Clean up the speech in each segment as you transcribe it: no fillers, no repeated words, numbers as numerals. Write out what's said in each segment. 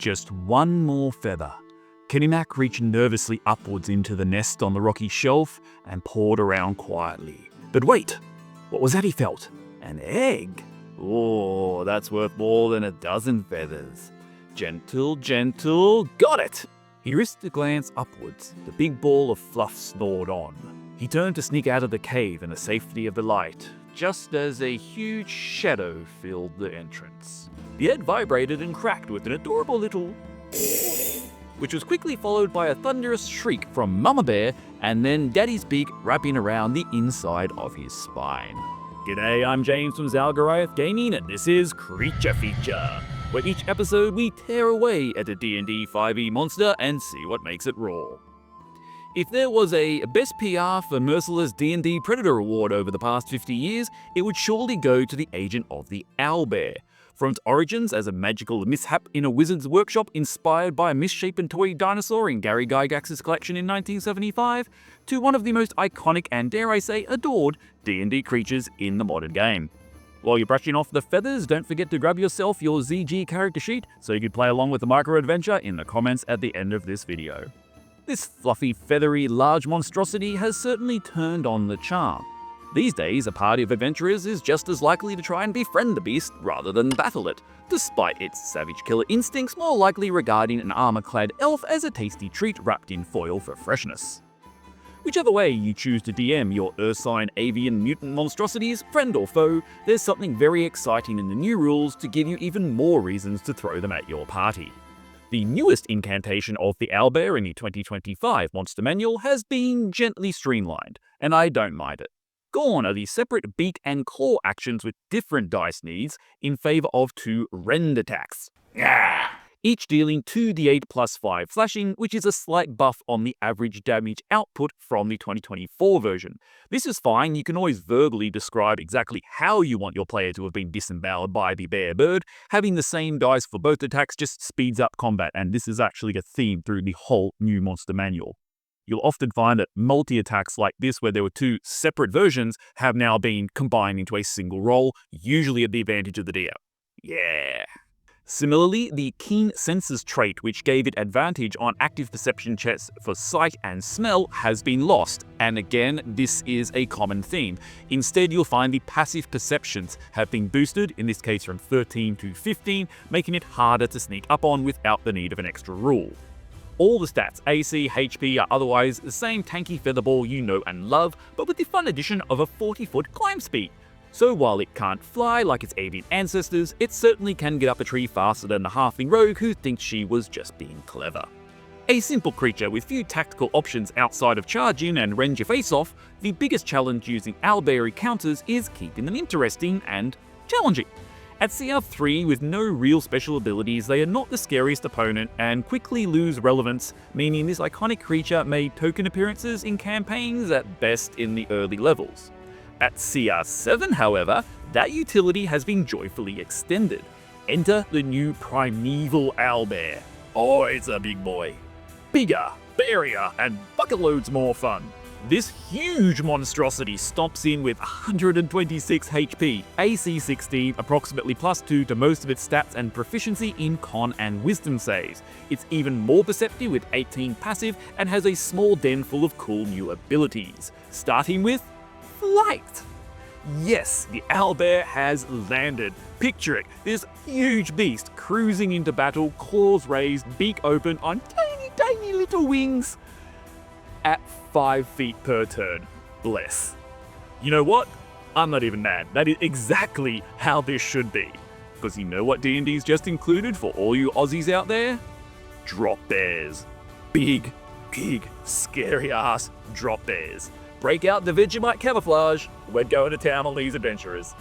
Just one more feather. Kennimac reached nervously upwards into the nest on the rocky shelf and pawed around quietly. But wait, what was that he felt? An egg? Oh, that's worth more than a dozen feathers. Gentle, gentle, got it! He risked a glance upwards. The big ball of fluff snored on. He turned to sneak out of the cave in the safety of the light, just as a huge shadow filled the entrance. The egg vibrated and cracked with an adorable little which was quickly followed by a thunderous shriek from Mama Bear and then Daddy's beak wrapping around the inside of his spine. G'day, I'm James from Zalgariath Gaming, and this is Creature Feature, where each episode we tear away at a D&D 5e monster and see what makes it roar. If there was a Best PR for Merciless D&D Predator award over the past 50 years, it would surely go to the Agent of the Owlbear. From its origins as a magical mishap in a wizard's workshop inspired by a misshapen toy dinosaur in Gary Gygax's collection in 1975, to one of the most iconic and, dare I say, adored D&D creatures in the modern game. While you're brushing off the feathers, don't forget to grab yourself your ZG character sheet so you can play along with the micro-adventure in the comments at the end of this video. This fluffy, feathery, large monstrosity has certainly turned on the charm. These days, a party of adventurers is just as likely to try and befriend the beast rather than battle it, despite its savage killer instincts more likely regarding an armor-clad elf as a tasty treat wrapped in foil for freshness. Whichever way you choose to DM your ursine avian mutant monstrosities, friend or foe, there's something very exciting in the new rules to give you even more reasons to throw them at your party. The newest incantation of the Owlbear in the 2025 Monster Manual has been gently streamlined, and I don't mind it. Gone are the separate beak and claw actions with different dice needs in favour of 2 rend attacks, each dealing 2d8 plus 5 slashing, which is a slight buff on the average damage output from the 2024 version. This is fine, you can always verbally describe exactly how you want your player to have been disemboweled by the bear bird. Having the same dice for both attacks just speeds up combat, and this is actually a theme through the whole new Monster Manual. You'll often find that multi-attacks like this, where there were 2 separate versions, have now been combined into a single roll, usually at the advantage of the DM. Yeah. Similarly, the Keen Senses trait, which gave it advantage on active perception checks for sight and smell, has been lost, and again, this is a common theme. Instead, you'll find the passive perceptions have been boosted, in this case from 13 to 15, making it harder to sneak up on without the need of an extra rule. All the stats, AC, HP, are otherwise the same tanky featherball you know and love, but with the fun addition of a 40-foot climb speed. So while it can't fly like its avian ancestors, it certainly can get up a tree faster than the halfling rogue who thinks she was just being clever. A simple creature with few tactical options outside of charge in and rend your face off, the biggest challenge using Owlbear encounters is keeping them interesting and challenging. At CR3, with no real special abilities, they are not the scariest opponent and quickly lose relevance, meaning this iconic creature made token appearances in campaigns at best in the early levels. At CR7, however, that utility has been joyfully extended. Enter the new Primeval Owlbear. Oh, it's a big boy. Bigger, bairier, and bucketloads more fun. This huge monstrosity stomps in with 126 HP, AC 16, approximately +2 to most of its stats, and proficiency in con and wisdom saves. It's even more perceptive with 18 passive and has a small den full of cool new abilities, starting with flight. Yes, the Owlbear has landed. Picture it, this huge beast cruising into battle, claws raised, beak open on tiny little wings. At 5 feet per turn. Bless. You know what? I'm not even mad. That is exactly how this should be. Because you know what D&D's just included for all you Aussies out there? Drop bears. Big, scary ass drop bears. Break out the Vegemite camouflage. We're going to town on these adventurers.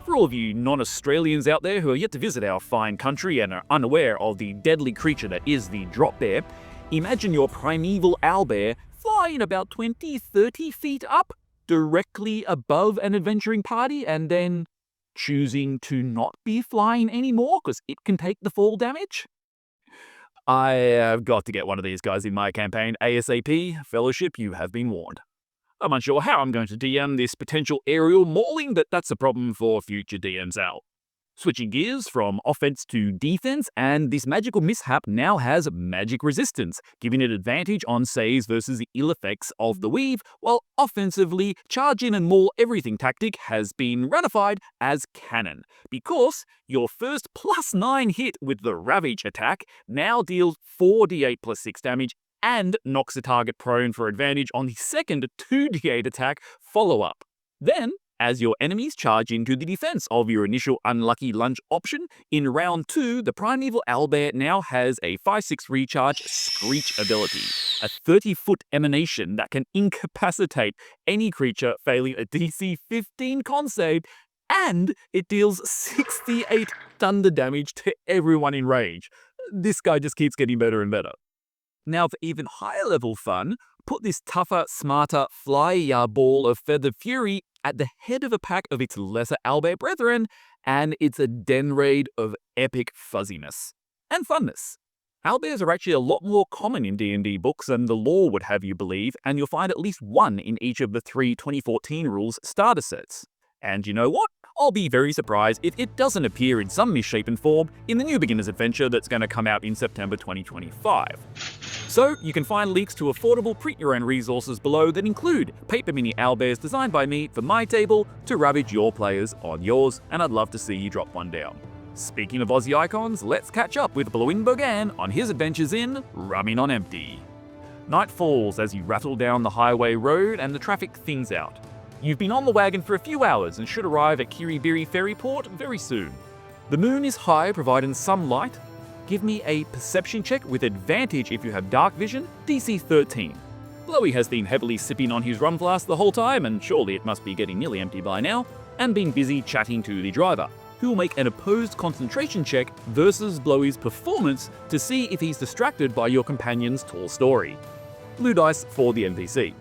For all of you non-Australians out there who are yet to visit our fine country and are unaware of the deadly creature that is the drop bear, imagine your Primeval Owlbear flying about 20-30 feet up, directly above an adventuring party, and then choosing to not be flying anymore because it can take the fall damage? I have got to get one of these guys in my campaign ASAP. Fellowship, you have been warned. I'm unsure how I'm going to DM this potential aerial mauling, but that's a problem for future DMs out. Switching gears from offense to defense, and this magical mishap now has magic resistance, giving it advantage on saves versus the ill effects of the weave, while offensively, charge in and maul everything tactic has been ratified as canon, because your first +9 hit with the Ravage attack now deals 4d8 plus 6 damage and knocks the target prone for advantage on the second 2d8 attack follow-up. Then, as your enemies charge into the defense of your initial unlucky lunge option, in round 2, the Primeval Owlbear now has a 5/6 recharge Screech ability, a 30-foot emanation that can incapacitate any creature failing a DC 15 con save, and it deals 68 thunder damage to everyone in range. This guy just keeps getting better and better. Now, for even higher level fun, put this tougher, smarter, flyer ball of feathered fury at the head of a pack of its lesser owlbear brethren, and it's a den raid of epic fuzziness and funness. Owlbears are actually a lot more common in D&D books than the lore would have you believe, and you'll find at least one in each of the 3 2014 rules starter sets. And you know what? I'll be very surprised if it doesn't appear in some misshapen form in the new Beginner's Adventure that's going to come out in September 2025. So, you can find links to affordable print-your-own resources below that include paper mini owlbears designed by me for my table to ravage your players on yours, and I'd love to see you drop one down. Speaking of Aussie icons, let's catch up with Blowin' Bogan on his adventures in Running on Empty. Night falls as you rattle down the highway road and the traffic thins out. You've been on the wagon for a few hours and should arrive at Kiribiri Ferryport very soon. The moon is high, providing some light. Give me a perception check with advantage if you have dark vision, DC 13. Blowy has been heavily sipping on his rum flask the whole time, and surely it must be getting nearly empty by now, and been busy chatting to the driver, who will make an opposed concentration check versus Blowy's performance to see if he's distracted by your companion's tall story. Blue dice for the NPC.